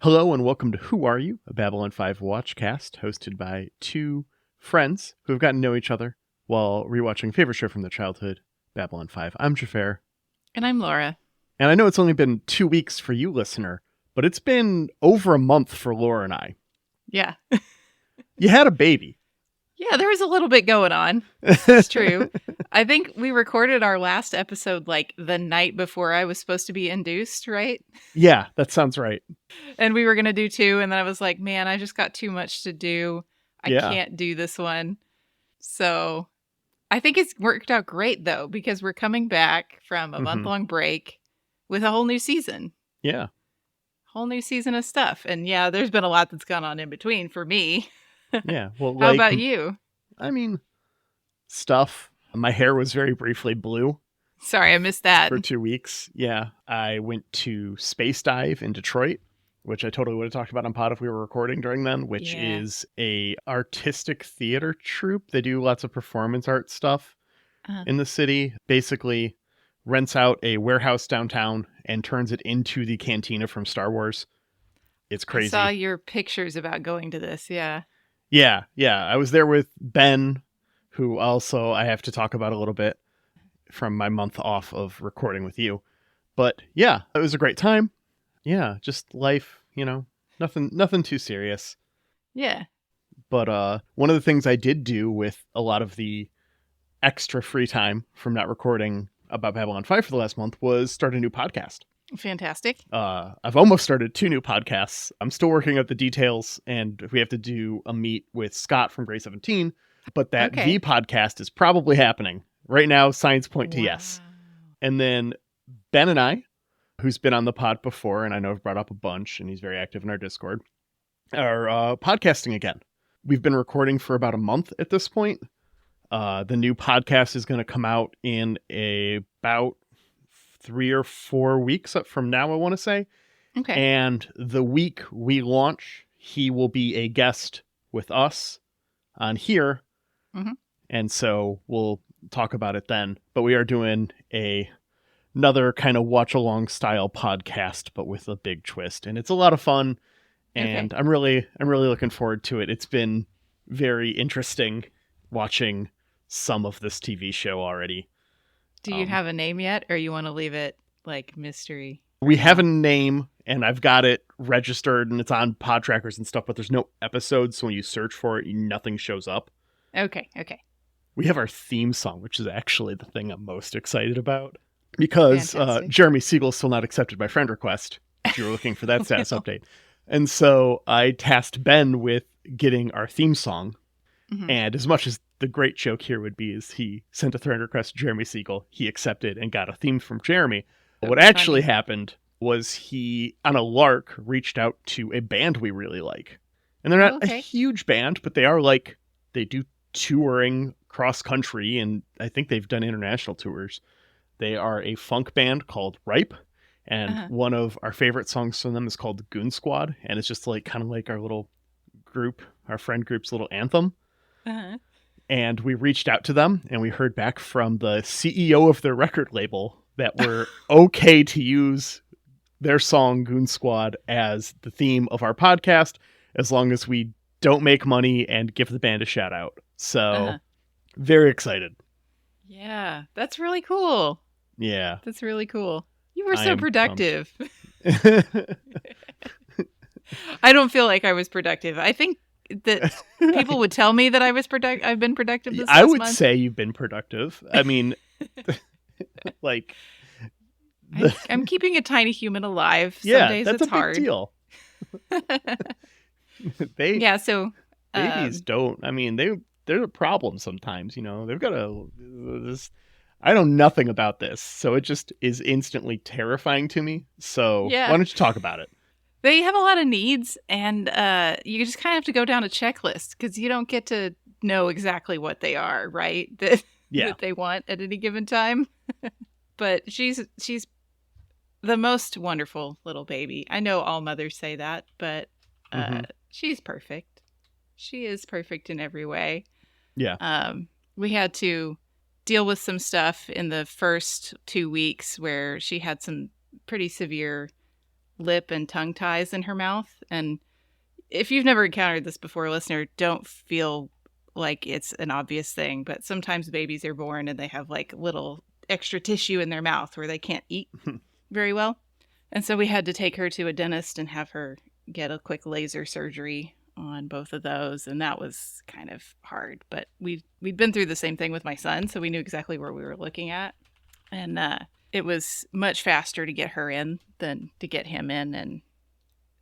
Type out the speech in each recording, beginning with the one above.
Hello and welcome to Who Are You? A Babylon 5 watchcast hosted by two friends who have gotten to know each other while rewatching favorite show from their childhood, Babylon 5. I'm Xhafer. And I'm Laura. And I know it's only been 2 weeks for you, listener, but it's been over a month for Laura and I. Yeah. You had a baby. Yeah, there was a little bit going on. It's true. I think we recorded our last episode like the night before I was supposed to be induced, right? Yeah, that sounds right. And we were going to do 2. And then I was like, man, I just got too much to do. I can't do this one. So I think it's worked out great, though, because we're coming back from a month-long break with a whole new season. Yeah. Whole new season of stuff. And yeah, there's been a lot that's gone on in between for me. Yeah. Well, how about you? I mean, stuff. My hair was very briefly blue. Sorry, I missed that. For 2 weeks. Yeah. I went to Space Dive in Detroit, which I totally would have talked about on pod if we were recording during then, which is a artistic theater troupe. They do lots of performance art stuff in the city. Basically rents out a warehouse downtown and turns it into the cantina from Star Wars. It's crazy. I saw your pictures about going to this. Yeah. Yeah. I was there with Ben, who also I have to talk about a little bit from my month off of recording with you. But yeah, it was a great time. Yeah, just life, nothing too serious. Yeah. But one of the things I did do with a lot of the extra free time from not recording about Babylon 5 for the last month was start a new podcast. Fantastic. I've almost started 2 new podcasts. I'm still working out the details, and we have to do a meet with Scott from Grade 17, but that V podcast is probably happening. Right now, signs point to yes. And then Ben and I, who's been on the pod before, and I know I've brought up a bunch, and he's very active in our Discord, are podcasting again. We've been recording for about a month at this point. The new podcast is going to come out in about 3 or 4 weeks up from now, I want to say. Okay. And the week we launch, he will be a guest with us on here. Mm-hmm. And so we'll talk about it then. But we are doing another kind of watch along style podcast, but with a big twist. And it's a lot of fun. And I'm really looking forward to it. It's been very interesting watching some of this TV show already. Do you have a name yet, or you want to leave it like mystery? We have a name, and I've got it registered, and it's on pod trackers and stuff, but there's no episodes, so when you search for it, nothing shows up. Okay. We have our theme song, which is actually the thing I'm most excited about, because Jeremy Siegel's still not accepted by friend request, if you were looking for that status update. And so I tasked Ben with getting our theme song, and as much as the great joke here would be is he sent a friend request to Jeremy Siegel, he accepted and got a theme from Jeremy. What actually happened was he, on a lark, reached out to a band we really like. And they're not a huge band, but they are they do touring cross country, and I think they've done international tours. They are a funk band called Ripe, and one of our favorite songs from them is called Goon Squad, and it's just kind of like our little group, our friend group's little anthem. And we reached out to them, and we heard back from the CEO of their record label that we're okay to use their song Goon Squad as the theme of our podcast, as long as we don't make money and give the band a shout out. So very excited. Yeah, that's really cool. Yeah. That's really cool. You were so productive. I don't feel like I was productive. I think that people would tell me that I was I've been productive this last month. I would say you've been productive. I mean, I'm keeping a tiny human alive. Some days that's it's hard. Big deal. Babies don't. I mean, they're a problem sometimes. They've got I know nothing about this, so it just is instantly terrifying to me. So why don't you talk about it? They have a lot of needs, and you just kind of have to go down a checklist because you don't get to know exactly what they are, right? That they want at any given time. But she's the most wonderful little baby. I know all mothers say that, but she's perfect. She is perfect in every way. Yeah. We had to deal with some stuff in the first 2 weeks where she had some pretty severe lip and tongue ties in her mouth. And if you've never encountered this before, listener, don't feel like it's an obvious thing. But sometimes babies are born and they have like little extra tissue in their mouth where they can't eat very well. And so we had to take her to a dentist and have her get a quick laser surgery on both of those. And that was kind of hard. But we'd been through the same thing with my son, so we knew exactly where we were looking at. And it was much faster to get her in than to get him in.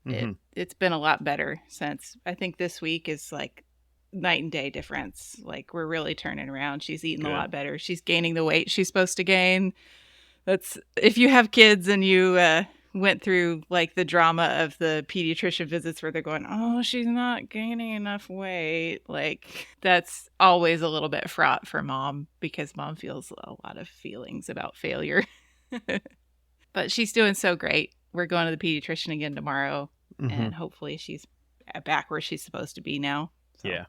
And it's been a lot better since. I think this week is like night and day difference. Like, we're really turning around. She's eating a lot better. She's gaining the weight she's supposed to gain. That's, if you have kids and you went through like the drama of the pediatrician visits where they're going, oh, she's not gaining enough weight. Like, that's always a little bit fraught for mom, because mom feels a lot of feelings about failure. But she's doing so great. We're going to the pediatrician again tomorrow, and hopefully she's back where she's supposed to be now. So. Yeah.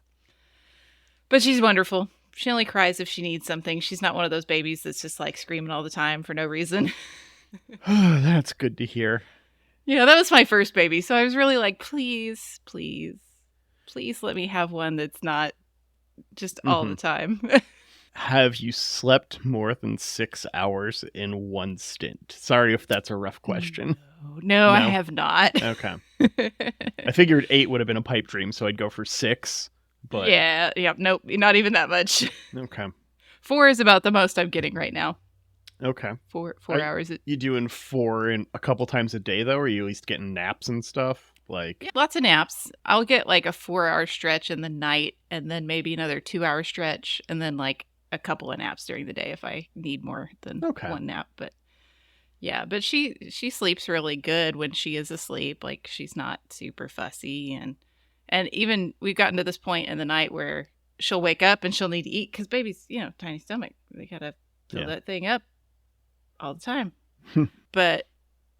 But she's wonderful. She only cries if she needs something. She's not one of those babies that's just like screaming all the time for no reason. That's good to hear. Yeah, that was my first baby. So I was really like, please, please, please let me have one that's not just all the time. Have you slept more than 6 hours in one stint? Sorry if that's a rough question. No, I have not. Okay. I figured 8 would have been a pipe dream, so I'd go for 6. But yeah, nope, not even that much. Okay. 4 is about the most I'm getting right now. Okay. 4 hours. You doing 4 in a couple times a day though, or are you at least getting naps and stuff? Like, yeah, lots of naps. I'll get like a 4-hour stretch in the night, and then maybe another 2-hour stretch, and then like a couple of naps during the day if I need more than one nap. But yeah, but she sleeps really good when she is asleep. Like, she's not super fussy, and even we've gotten to this point in the night where she'll wake up and she'll need to eat, because babies, tiny stomach, they gotta fill that thing up all the time. But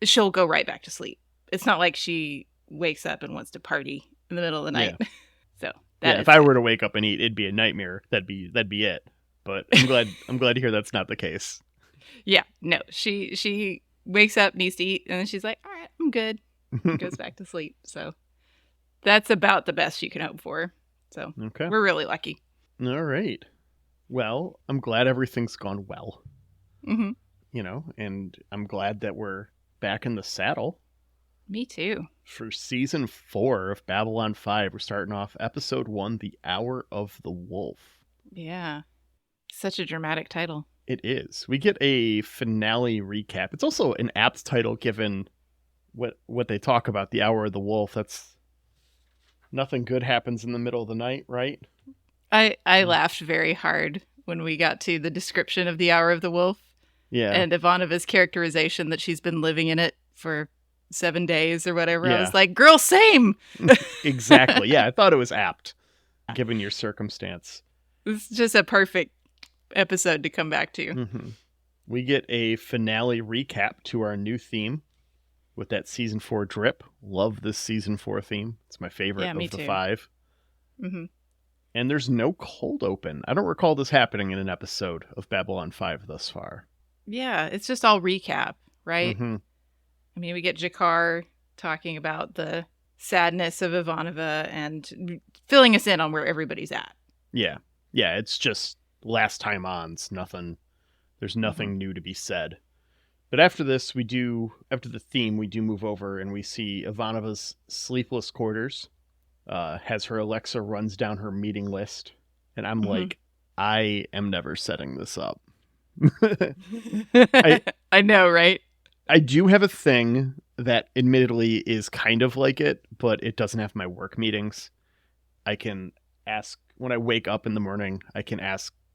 she'll go right back to sleep. It's not like she wakes up and wants to party in the middle of the night. Yeah. So if I were to wake up and eat, it'd be a nightmare. That'd be it. But I'm glad to hear that's not the case. Yeah, no, she wakes up, needs to eat, and then she's like, all right, I'm good. And goes back to sleep. So that's about the best you can hope for. So we're really lucky. All right. Well, I'm glad everything's gone well. Mm-hmm. And I'm glad that we're back in the saddle. Me too. For season 4 of Babylon 5, we're starting off episode 1, The Hour of the Wolf. Yeah. Such a dramatic title. It is. We get a finale recap. It's also an apt title given what they talk about, The Hour of the Wolf. That's nothing good happens in the middle of the night, right? I laughed very hard when we got to the description of The Hour of the Wolf. Yeah. And Ivanova's characterization that she's been living in it for 7 days or whatever. Yeah. I was like, girl, same. Exactly. Yeah, I thought it was apt, given your circumstance. It's just a perfect episode to come back to. Mm-hmm. We get a finale recap to our new theme with that season 4 drip. Love this season 4 theme. It's my favorite of the 5. Mm-hmm. And there's no cold open. I don't recall this happening in an episode of Babylon 5 thus far. Yeah, it's just all recap, right? Mm-hmm. I mean, we get Jakar talking about the sadness of Ivanova and filling us in on where everybody's at. Yeah. Yeah, it's just last time on's nothing. There's nothing new to be said. But after this, after the theme, we do move over and we see Ivanova's sleepless quarters. Has her Alexa runs down her meeting list. And I'm like, I am never setting this up. I know, right? I do have a thing that admittedly is kind of like it, but it doesn't have my work meetings. I can ask, when I wake up in the morning, I can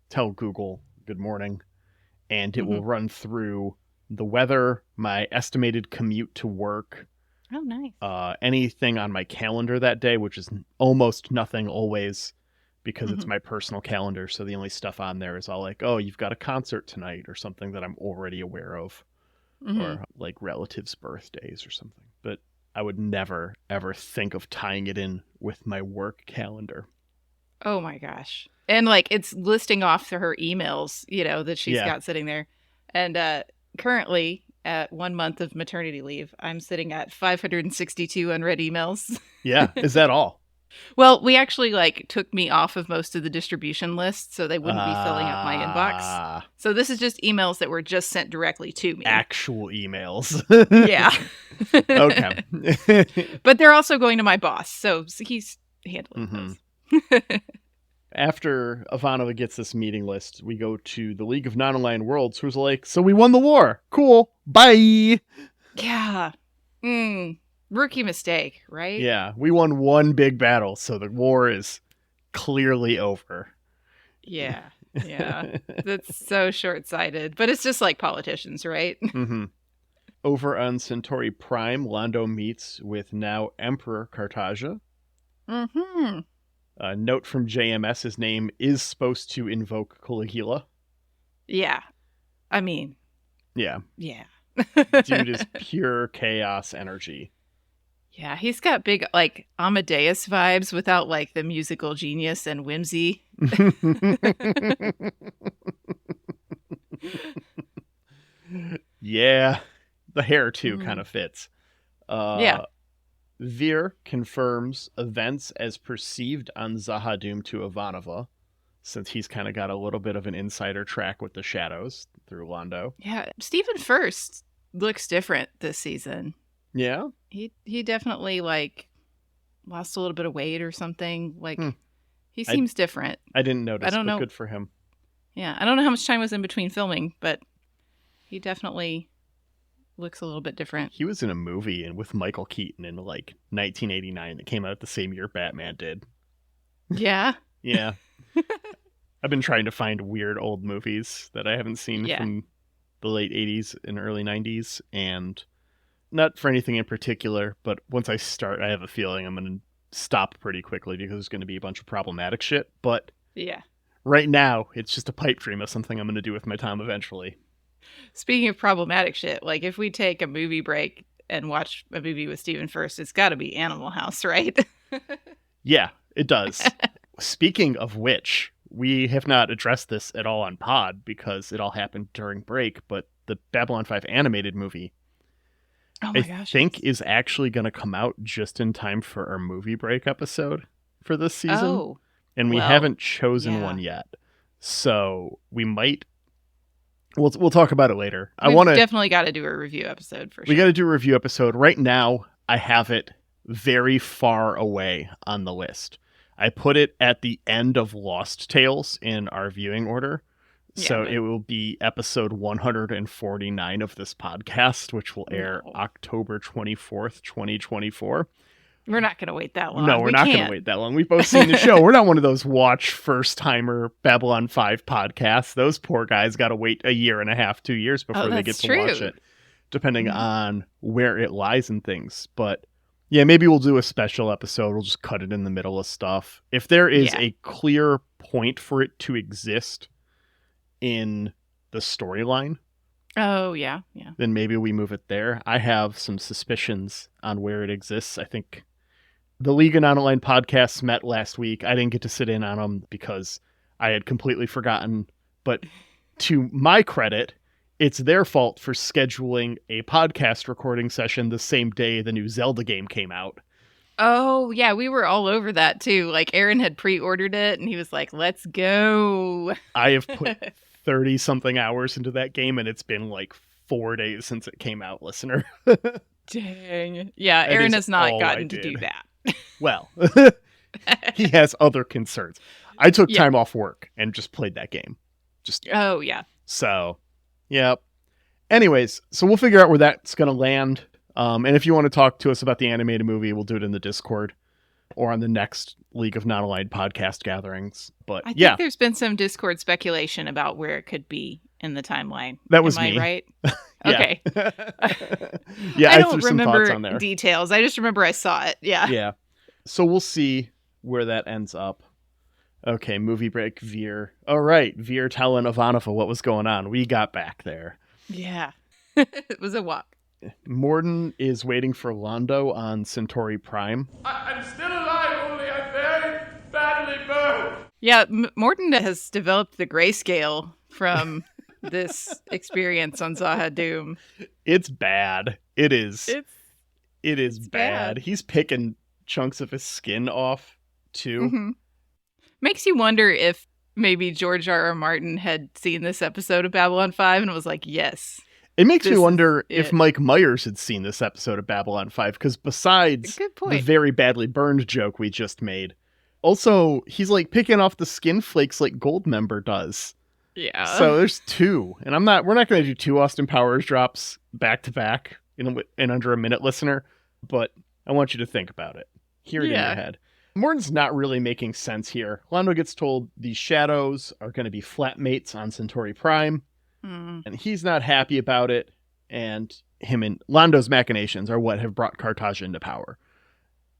tell Google, good morning, and it will run through the weather, my estimated commute to work. Oh, nice. Anything on my calendar that day, which is almost nothing always, because it's my personal calendar. So the only stuff on there is all like, oh, you've got a concert tonight or something that I'm already aware of, or like relatives' birthdays or something. But I would never, ever think of tying it in with my work calendar. Oh my gosh. And like it's listing off to her emails, that she's got sitting there. And currently, at 1 month of maternity leave, I'm sitting at 562 unread emails. Yeah. Is that all? Well, we actually took me off of most of the distribution lists, so they wouldn't be filling up my inbox. So this is just emails that were just sent directly to me. Actual emails. Yeah. Okay. But they're also going to my boss, so he's handling those. After Ivanova gets this meeting list, we go to the League of Non-Aligned Worlds, who's like, so we won the war. Cool. Bye. Yeah. Rookie mistake, right? Yeah. We won one big battle, so the war is clearly over. Yeah. Yeah. That's so short-sighted. But it's just like politicians, right? Over on Centauri Prime, Londo meets with now Emperor Cartagia. A note from JMS, his name is supposed to invoke Caligula. Yeah. I mean. Yeah. Yeah. Dude is pure chaos energy. Yeah, he's got big, Amadeus vibes without, the musical genius and whimsy. Yeah. The hair, too, kind of fits. Yeah. Vir confirms events as perceived on Zahadum to Ivanova, since he's kind of got a little bit of an insider track with the shadows through Londo. Yeah, Stephen First looks different this season. Yeah? He definitely, lost a little bit of weight or something. He seems different. I didn't notice, I don't know. Good for him. Yeah, I don't know how much time was in between filming, but he definitely looks a little bit different. He was in a movie with Michael Keaton in 1989 that came out the same year Batman did. Yeah? Yeah. I've been trying to find weird old movies that I haven't seen from the late 80s and early 90s, and not for anything in particular, but once I start, I have a feeling I'm going to stop pretty quickly because there's going to be a bunch of problematic shit. But yeah, right now, it's just a pipe dream of something I'm going to do with my time eventually. Speaking of problematic shit, if we take a movie break and watch a movie with Stephen First, it's got to be Animal House, right? Yeah, it does. Speaking of which, we have not addressed this at all on pod because it all happened during break, but the Babylon 5 animated movie, I think is actually going to come out just in time for our movie break episode for this season. Oh, and we haven't chosen one yet. So we might... We'll talk about it later. We've definitely got to do a review episode for sure. We got to do a review episode. Right now, I have it very far away on the list. I put it at the end of Lost Tales in our viewing order. So it will be episode 149 of this podcast, which will air October 24th, 2024. We're not going to wait that long. No, we're not going to wait that long. We've both seen the show. We're not one of those watch first-timer Babylon 5 podcasts. Those poor guys got to wait a year and a half, 2 years before they get to watch it, depending on where it lies and things. But yeah, maybe we'll do a special episode. We'll just cut it in the middle of stuff. If there is a clear point for it to exist in the storyline, then maybe we move it there. I have some suspicions on where it exists. I think the League of Non-Aligned podcasts met last week. I didn't get to sit in on them because I had completely forgotten. But to my credit, it's their fault for scheduling a podcast recording session the same day the new Zelda game came out. Oh, yeah, we were all over that too. Aaron had pre-ordered it and he was like, let's go. I have put 30-something hours into that game and it's been 4 days since it came out, listener. Dang. Yeah, Aaron has not gotten to do that. Well, he has other concerns. I took time off work and just played that game. Oh, yeah. So, yep. Anyways, so we'll figure out where that's going to land. And if you want to talk to us about the animated movie, we'll do it in the Discord or on the next League of Non-Aligned podcast gatherings. But I think there's been some Discord speculation about where it could be in the timeline. That was me. Am I right? Okay. Yeah, I don't remember details. I just remember I saw it. Yeah. Yeah. So we'll see where that ends up. Okay, movie break, Vir. All right, Vir telling Ivanova what was going on. We got back there. Yeah. It was a walk. Morden is waiting for Londo on Centauri Prime. I'm still alive, only I'm very badly burned. Yeah, Morden has developed the grayscale from this experience on Zahadum. It's bad. It is. It is bad. bad. He's picking chunks of his skin off, too. Mm-hmm. Makes you wonder if maybe George R.R. Martin had seen this episode of Babylon 5 and was like, yes. It makes me wonder if Mike Myers had seen this episode of Babylon 5, because besides the very badly burned joke we just made, also, he's like picking off the skin flakes like Goldmember does. Yeah. So there's two. And we're not going to do 2 Austin Powers drops back to back in under a minute, listener, but I want you to think about it. Hear it in your head. Morton's not really making sense here. Londo gets told these shadows are going to be flatmates on Centauri Prime, and he's not happy about it, and him and Londo's machinations are what have brought Carthage into power.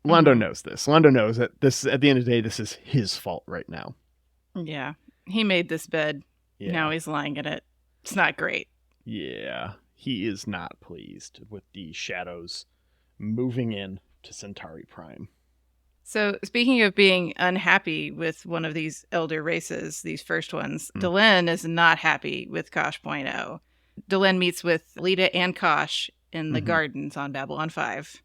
Londo knows this. Londo knows that this, at the end of the day, this is his fault right now. Yeah. He made this bed. Yeah. Now he's lying in it. It's not great. Yeah. He is not pleased with the shadows moving in to Centauri Prime. So, speaking of being unhappy with one of these elder races, these first ones, Delenn is not happy with Kosh.0. Delenn meets with Lita and Kosh in the gardens on Babylon 5.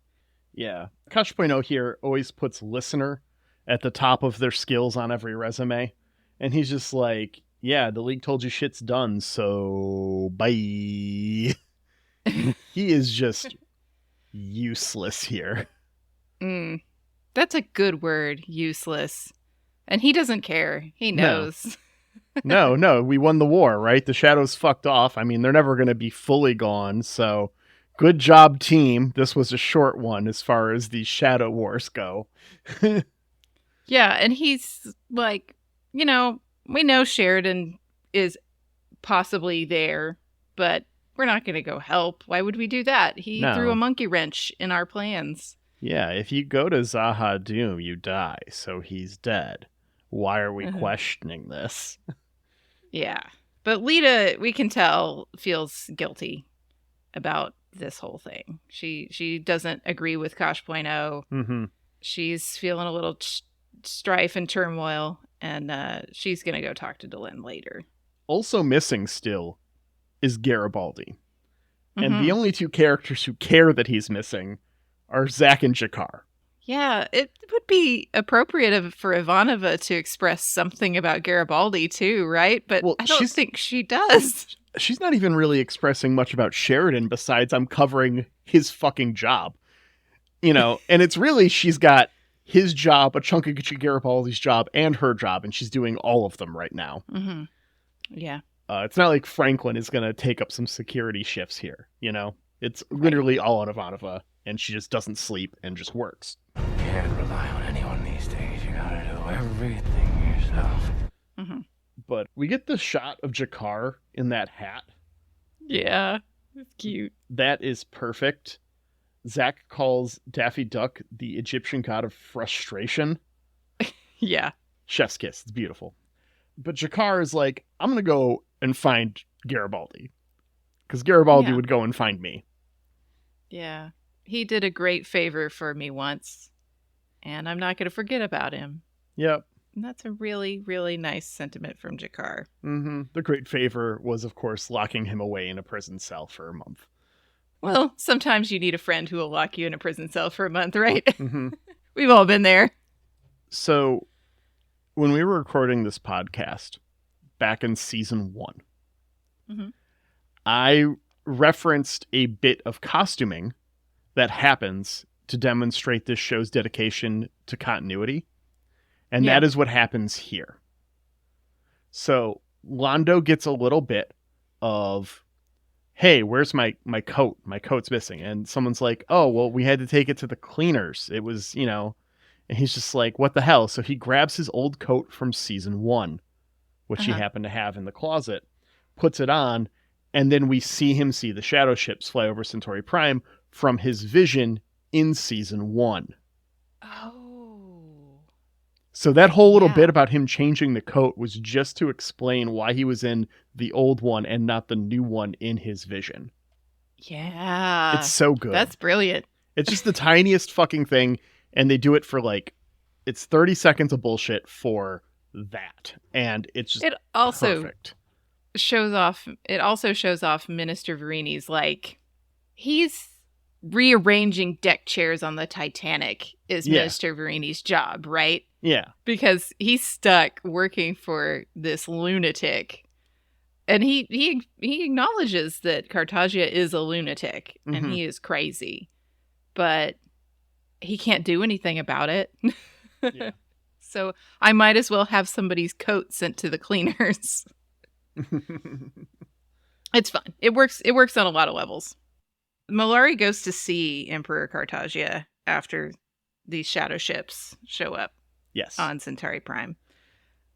Yeah. Kosh.0 here always puts listener at the top of their skills on every resume. And he's just like, yeah, the League told you shit's done, so bye. He is just useless here. That's a good word, useless. And he doesn't care. He knows. No, we won the war, right? The shadows fucked off. I mean, they're never going to be fully gone, so good job, team. This was a short one as far as the shadow wars go. Yeah, and he's like, we know Sheridan is possibly there, but we're not going to go help. Why would we do that? He threw a monkey wrench in our plans. Yeah, if you go to Zahadum, you die, so he's dead. Why are we questioning this? Yeah. But Lita, we can tell, feels guilty about this whole thing. She doesn't agree with Kosh.0. She's feeling a little strife and turmoil, and she's going to go talk to Delenn later. Also missing still is Garibaldi. And the only 2 characters who care that he's missing are Zach and G'Kar. Yeah, it would be appropriate for Ivanova to express something about Garibaldi too, right? But I don't think she does. She's not even really expressing much about Sheridan besides I'm covering his fucking job. And it's really, she's got his job, a chunk of Garibaldi's job, and her job, and she's doing all of them right now. Yeah. It's not like Franklin is going to take up some security shifts here, It's literally all on Ivanova. And she just doesn't sleep and just works. Can't rely on anyone these days. You gotta do everything yourself. But we get the shot of G'Kar in that hat. Yeah, it's cute. That is perfect. Zach calls Daffy Duck the Egyptian god of frustration. Yeah. Chef's kiss. It's beautiful. But G'Kar is like, I'm going to go and find Garibaldi. Because Garibaldi would go and find me. Yeah. He did a great favor for me once, and I'm not going to forget about him. Yep. And that's a really, really nice sentiment from G'Kar. The great favor was, of course, locking him away in a prison cell for a month. Well, sometimes you need a friend who will lock you in a prison cell for a month, right? We've all been there. So, when we were recording this podcast back in season 1, I referenced a bit of costuming that happens to demonstrate this show's dedication to continuity. And that is what happens here. So Londo gets a little bit of, hey, where's my coat? My coat's missing. And someone's like, oh, well, we had to take it to the cleaners. It was, and he's just like, what the hell? So he grabs his old coat from season 1, which he happened to have in the closet, puts it on, and then we see him see the shadow ships fly over Centauri Prime from his vision in season 1. Oh. So that whole little bit about him changing the coat was just to explain why he was in the old one and not the new one in his vision. Yeah. It's so good. That's brilliant. It's just the tiniest fucking thing, and they do it for it's 30 seconds of bullshit for that. And it's just perfect. also shows off Minister Verini's, like, he's rearranging deck chairs on the Titanic is Minister Verini's job, right? Yeah. Because he's stuck working for this lunatic. And he acknowledges that Cartagia is a lunatic and he is crazy. But he can't do anything about it. Yeah. So I might as well have somebody's coat sent to the cleaners. It's fun. It works on a lot of levels. Mollari goes to see Emperor Cartagia after these shadow ships show up on Centauri Prime.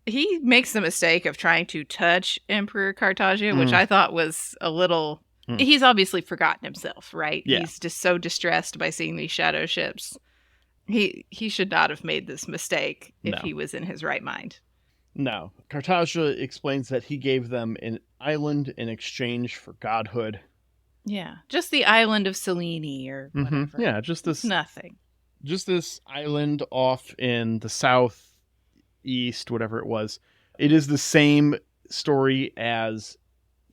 He makes the mistake of trying to touch Emperor Cartagia, which I thought was a little... He's obviously forgotten himself, right? Yeah. He's just so distressed by seeing these shadow ships. He should not have made this mistake if he was in his right mind. No. Cartagia explains that he gave them an island in exchange for godhood. Yeah. Just the island of Selene or whatever. Yeah, just this... Nothing. Just this island off in the southeast, whatever it was. It is the same story as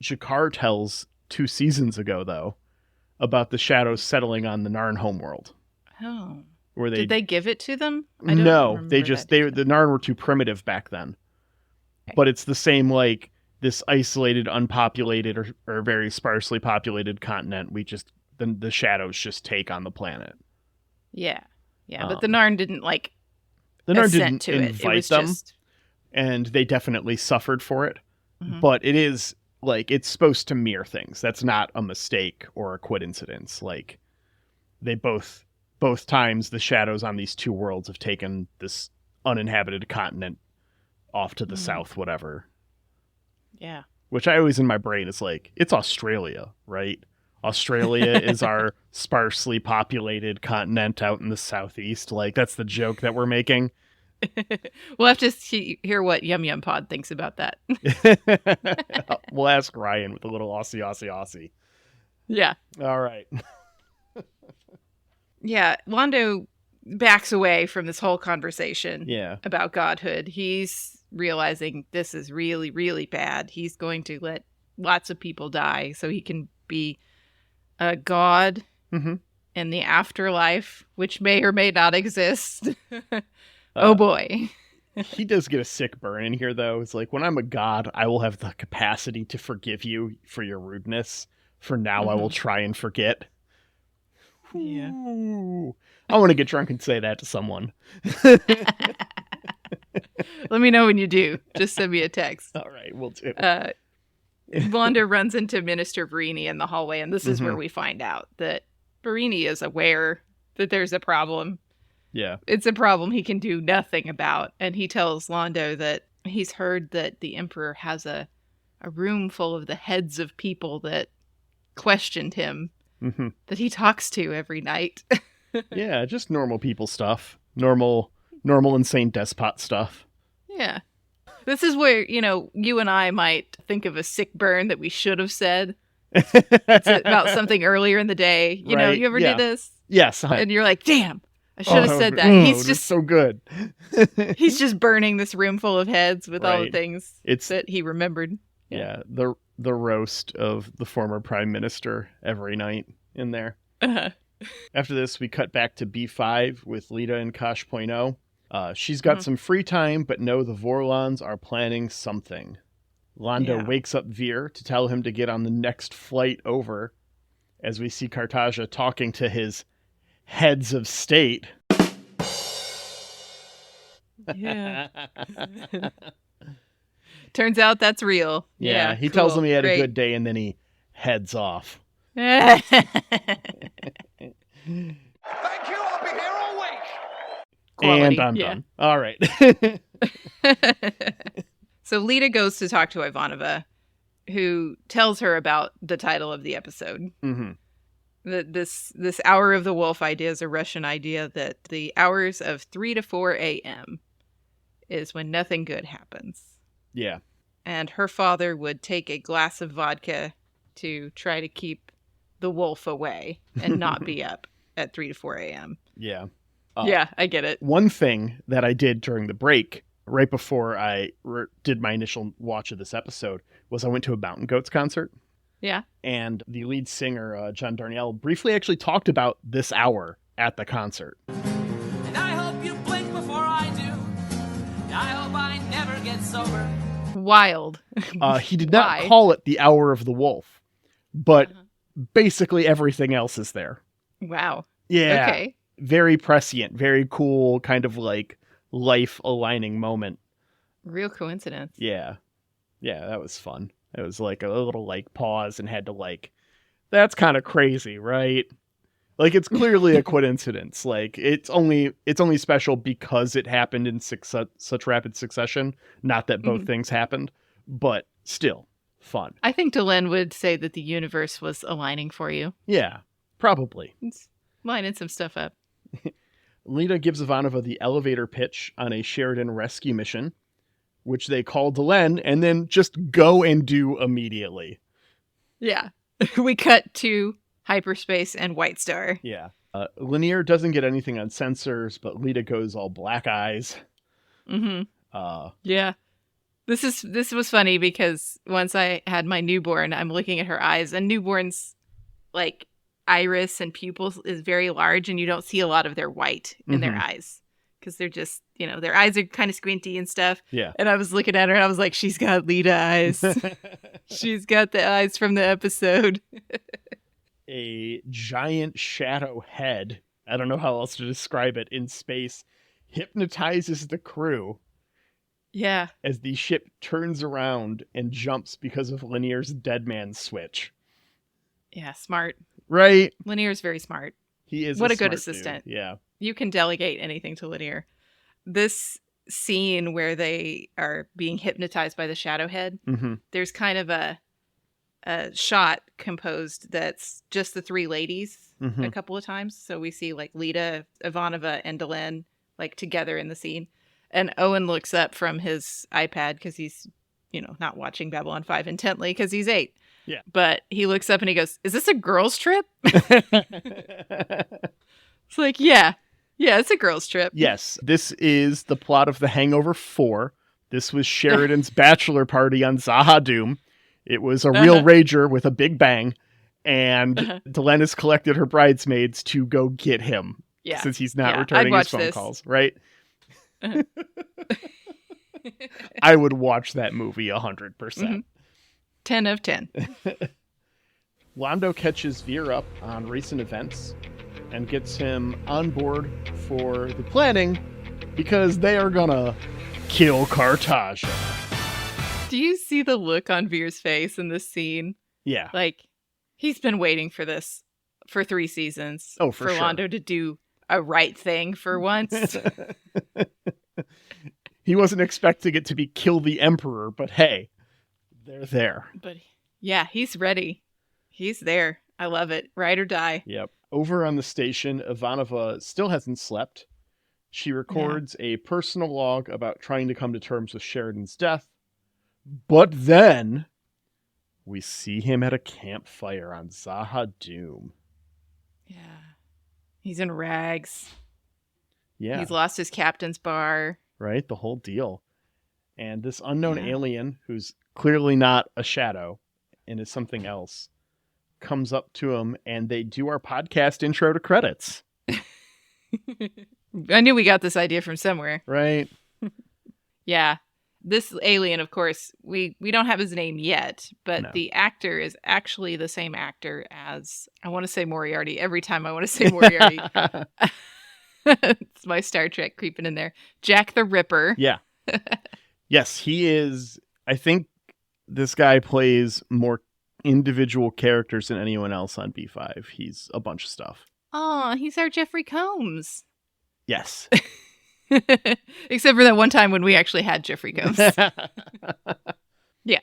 Jakar tells 2 seasons ago, though, about the shadows settling on the Narn homeworld. Oh. Where Did they give it to them? No, the Narn were too primitive back then. Okay. But it's the same, like, this isolated, unpopulated, or very sparsely populated continent. The shadows just take on the planet. Yeah. Yeah, but the Narn didn't, like, the Narn didn't invite them, and they definitely suffered for it. But it is, like, it's supposed to mirror things. That's not a mistake or a coincidence. Like, they both times the shadows on these 2 worlds have taken this uninhabited continent off to the south, whatever. Yeah. Which I always in my brain is like, it's Australia, right? Australia is our sparsely populated continent out in the southeast. Like, that's the joke that we're making. We'll have to hear what Yum Yum Pod thinks about that. We'll ask Ryan with a little Aussie. Yeah. All right. Yeah, Londo backs away from this whole conversation about godhood. He's realizing this is really, really bad. He's going to let lots of people die so he can be a god in the afterlife, which may or may not exist. Oh boy. He does get a sick burn in here, though. It's like, when I'm a god, I will have the capacity to forgive you for your rudeness. For now, I will try and forget. Yeah. Ooh. I want to get drunk and say that to someone. Let me know when you do. Just send me a text. All right, we'll do. Wanda runs into Minister Verini in the hallway, and this is where we find out that Verini is aware that there's a problem. Yeah. It's a problem he can do nothing about. And he tells Londo that he's heard that the Emperor has a room full of the heads of people that questioned him, that he talks to every night. Yeah, just normal people stuff. Normal insane despot stuff. Yeah. This is where, you and I might think of a sick burn that we should have said. It's about something earlier in the day. You know, you ever do this? Yes. And you're like, damn, I should have said that. He's just so good. He's just burning this room full of heads with all the things that he remembered. Yeah. The roast of the former prime minister every night in there. After this, we cut back to B5 with Lita and Kosh.0. She's got some free time, but no, the Vorlons are planning something. Londo wakes up Veer to tell him to get on the next flight over, as we see Cartagia talking to his heads of state. Yeah. Turns out that's real. Yeah, he tells him he had a good day, and then he heads off. Thank you, I'll be here all week. Quality. And I'm done. All right. So Lita goes to talk to Ivanova, who tells her about the title of the episode. This Hour of the Wolf idea is a Russian idea that the hours of 3 to 4 a.m. is when nothing good happens. Yeah. And her father would take a glass of vodka to try to keep the wolf away and not be up at 3 to 4 a.m. Yeah. Yeah, I get it. One thing that I did during the break right before I did my initial watch of this episode was I went to a Mountain Goats concert. Yeah. And the lead singer, John Darnielle, briefly actually talked about this hour at the concert. And I hope you blink before I do. I hope I never get sober. Wild. He did not call it the Hour of the Wolf, but basically everything else is there. Wow. Yeah. Okay. Very prescient, very cool, kind of like life aligning moment. Real coincidence. Yeah. Yeah, that was fun. It was like a little like pause and had to like, that's kind of crazy, right? Like it's clearly a coincidence. Like it's only special because it happened in such rapid succession. Not that both things happened, but still fun. I think Delenn would say that the universe was aligning for you. Yeah, probably. It's lining some stuff up. Lita gives Ivanova the elevator pitch on a Sheridan rescue mission, which they call Delenn and then just go and do immediately. Yeah. We cut to hyperspace and White Star. Yeah. Lanier doesn't get anything on sensors, but Lita goes all black eyes. Yeah. This was funny because once I had my newborn, I'm looking at her eyes, and newborns, like, iris and pupils is very large, and you don't see a lot of their white in their eyes because they're just, their eyes are kind of squinty and stuff. Yeah. And I was looking at her and I was like, she's got Lita eyes. She's got the eyes from the episode. A giant shadow head, I don't know how else to describe it, in space hypnotizes the crew. Yeah. As the ship turns around and jumps because of Lanier's dead man switch. Yeah, smart. Right? Lanier's very smart. He is. What a good assistant. Dude. Yeah. You can delegate anything to Lanier. This scene where they are being hypnotized by the shadow head, there's kind of a shot composed that's just the three ladies a couple of times. So we see like Lita, Ivanova, and Delenn like together in the scene. And Owen looks up from his iPad because he's, not watching Babylon 5 intently because he's 8. Yeah. But he looks up and he goes, "Is this a girls' trip?" It's like, yeah, it's a girls' trip. Yes. This is the plot of The Hangover 4. This was Sheridan's bachelor party on Zahadum. It was a real rager with a big bang. And Delenn has collected her bridesmaids to go get him. Yeah. Since he's not returning his phone calls, right? I would watch that movie 100%. 10 of 10. Londo catches Veer up on recent events and gets him on board for the planning because they are gonna kill Cartagia. Do you see the look on Veer's face in this scene? Yeah. Like, he's been waiting for this for 3 seasons. Oh, for sure. Londo to do a right thing for once. He wasn't expecting it to be kill the Emperor, but hey, they're there. But yeah, he's ready. He's there. I love it. Ride or die. Yep. Over on the station, Ivanova still hasn't slept. She records a personal log about trying to come to terms with Sheridan's death. But then we see him at a campfire on Zahadum. Yeah. He's in rags. Yeah. He's lost his captain's bar. Right? The whole deal. And this unknown alien, who's clearly not a shadow and is something else, comes up to him and they do our podcast intro to credits. I knew we got this idea from somewhere. Right? Yeah. This alien, of course, we don't have his name yet, but the actor is actually the same actor as, I want to say Moriarty. Every time I want to say Moriarty. It's my Star Trek creeping in there. Jack the Ripper. Yeah. Yes, he is. I think this guy plays more individual characters than anyone else on B5. He's a bunch of stuff. Oh, he's our Jeffrey Combs. Yes. Except for that one time when we actually had Jeffrey Combs. Yeah.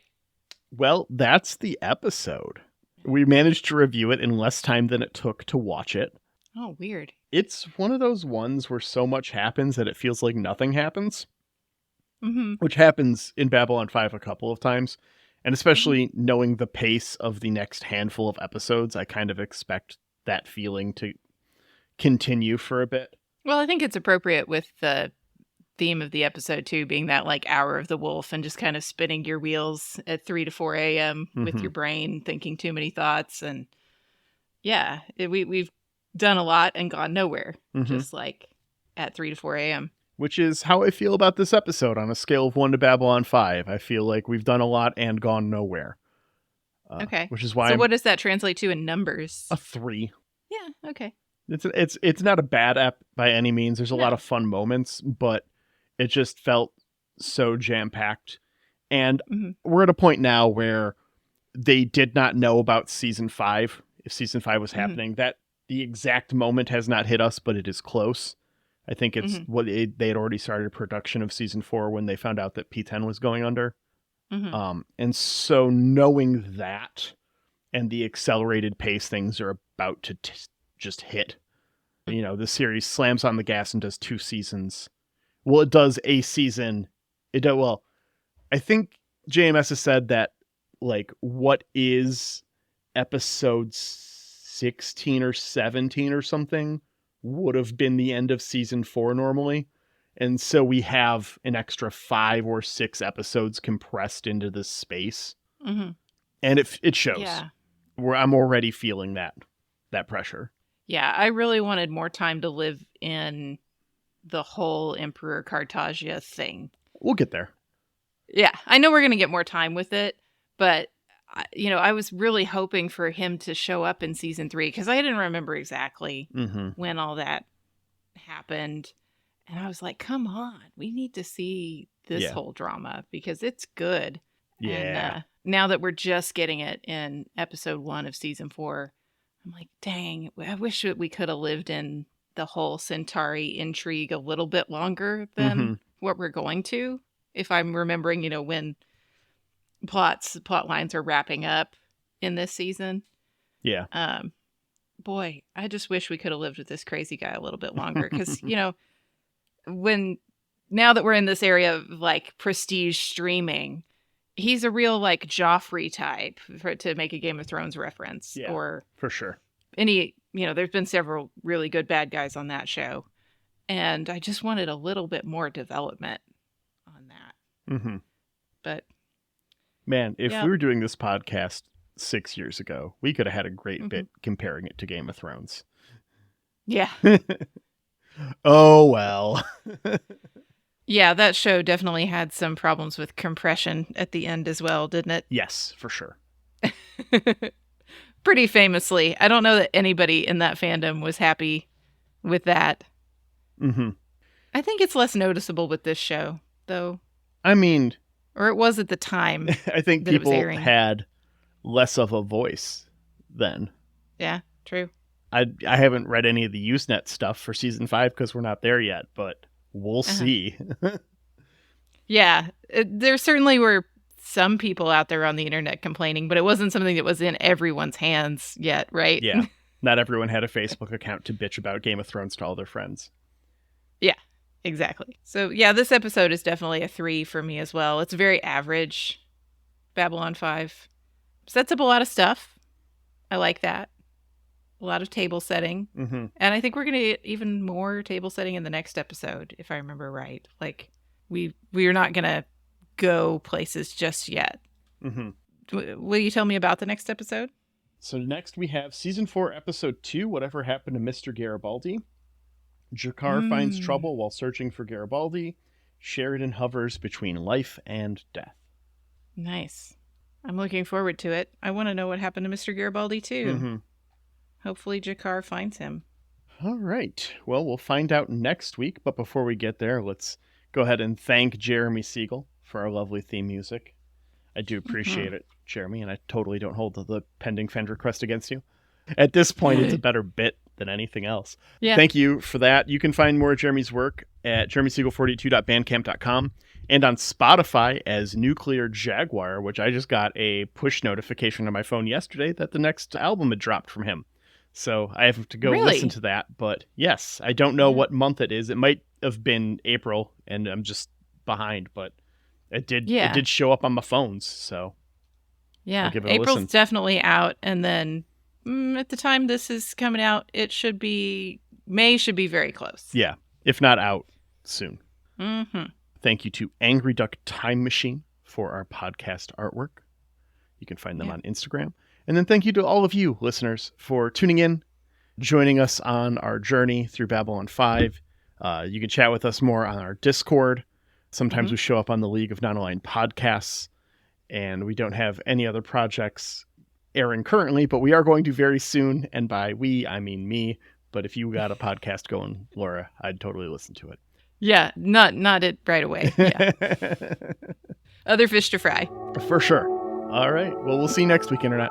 Well, that's the episode. We managed to review it in less time than it took to watch it. Oh, weird. It's one of those ones where so much happens that it feels like nothing happens. Which happens in Babylon 5 a couple of times. And especially knowing the pace of the next handful of episodes, I kind of expect that feeling to continue for a bit. Well, I think it's appropriate with the theme of the episode too, being that like hour of the wolf and just kind of spinning your wheels at 3 to 4 a.m. with your brain thinking too many thoughts. And yeah, we've done a lot and gone nowhere, just like at 3 to 4 a.m. Which is how I feel about this episode on a scale of 1 to Babylon 5. I feel like we've done a lot and gone nowhere. Okay. Which is why So what does that translate to in numbers? a 3. Yeah, okay. It's not a bad app by any means. There's a lot of fun moments, but it just felt so jam-packed. And we're at a point now where they did not know about season 5, if season 5 was happening. That the exact moment has not hit us, but it is close. I think it's they had already started production of season 4 when they found out that P10 was going under. And so knowing that and the accelerated pace things are about to just hit, you know, the series slams on the gas and does 2 seasons. Well, it does a season. Well, I think JMS has said that, like, what is episode 16 or 17 or something would have been the end of season 4 normally. And so we have an extra 5 or 6 episodes compressed into this space. And it shows. Yeah. I'm already feeling that pressure. Yeah, I really wanted more time to live in the whole Emperor Cartagia thing. We'll get there. Yeah, I know we're going to get more time with it, but I was really hoping for him to show up in season 3 because I didn't remember exactly when all that happened. And I was like, come on, we need to see this whole drama because it's good. Yeah. And now that we're just getting it in episode 1 of season 4, I'm like, dang, I wish that we could have lived in the whole Centauri intrigue a little bit longer than what we're going to. If I'm remembering, when plot lines are wrapping up in this season. Yeah. Boy, I just wish we could have lived with this crazy guy a little bit longer because, now that we're in this area of like prestige streaming, he's a real like Joffrey type to make a Game of Thrones reference. Yeah, or for sure. There's been several really good bad guys on that show. And I just wanted a little bit more development on that. But man, if we were doing this podcast 6 years ago, we could have had a great bit comparing it to Game of Thrones. Yeah. Oh, well. Yeah, that show definitely had some problems with compression at the end as well, didn't it? Yes, for sure. Pretty famously. I don't know that anybody in that fandom was happy with that. I think it's less noticeable with this show, though. I mean... Or it was at the time. I think people had less of a voice then. Yeah, true. I haven't read any of the Usenet stuff for season 5 because we're not there yet, but we'll see. Yeah, there certainly were some people out there on the internet complaining, but it wasn't something that was in everyone's hands yet, right? Yeah, not everyone had a Facebook account to bitch about Game of Thrones to all their friends. Yeah, exactly. So yeah, this episode is definitely a 3 for me as well. It's very average. Babylon 5 sets up a lot of stuff. I like that. A lot of table setting. And I think we're going to get even more table setting in the next episode, if I remember right. Like, we are not going to go places just yet. Will you tell me about the next episode? So next we have season 4, episode 2, Whatever Happened to Mr. Garibaldi. Jakar finds trouble while searching for Garibaldi. Sheridan hovers between life and death. Nice. I'm looking forward to it. I want to know what happened to Mr. Garibaldi, too. Hopefully Jakar finds him. All right. Well, we'll find out next week. But before we get there, let's go ahead and thank Jeremy Siegel for our lovely theme music. I do appreciate it, Jeremy, and I totally don't hold the pending friend request against you. At this point, it's a better bit than anything else. Yeah. Thank you for that. You can find more of Jeremy's work at jeremysiegel42.bandcamp.com and on Spotify as Nuclear Jaguar, which I just got a push notification on my phone yesterday that the next album had dropped from him. So I have to go listen to that. But yes, I don't know what month it is. It might have been April, and I'm just behind, but it did show up on my phones. So yeah, April's definitely out. And then at the time this is coming out, May should be very close. Yeah, if not out soon. Mm-hmm. Thank you to Angry Duck Time Machine for our podcast artwork. You can find them on Instagram. And then thank you to all of you listeners for tuning in, joining us on our journey through Babylon 5. You can chat with us more on our Discord. Sometimes we show up on the League of Non-Aligned Podcasts, and we don't have any other projects airing currently, but we are going to very soon. And by we, I mean me. But if you got a podcast going, Laura, I'd totally listen to it. Yeah, not it right away. Yeah. Other fish to fry. For sure. All right. Well, we'll see you next week, Internet.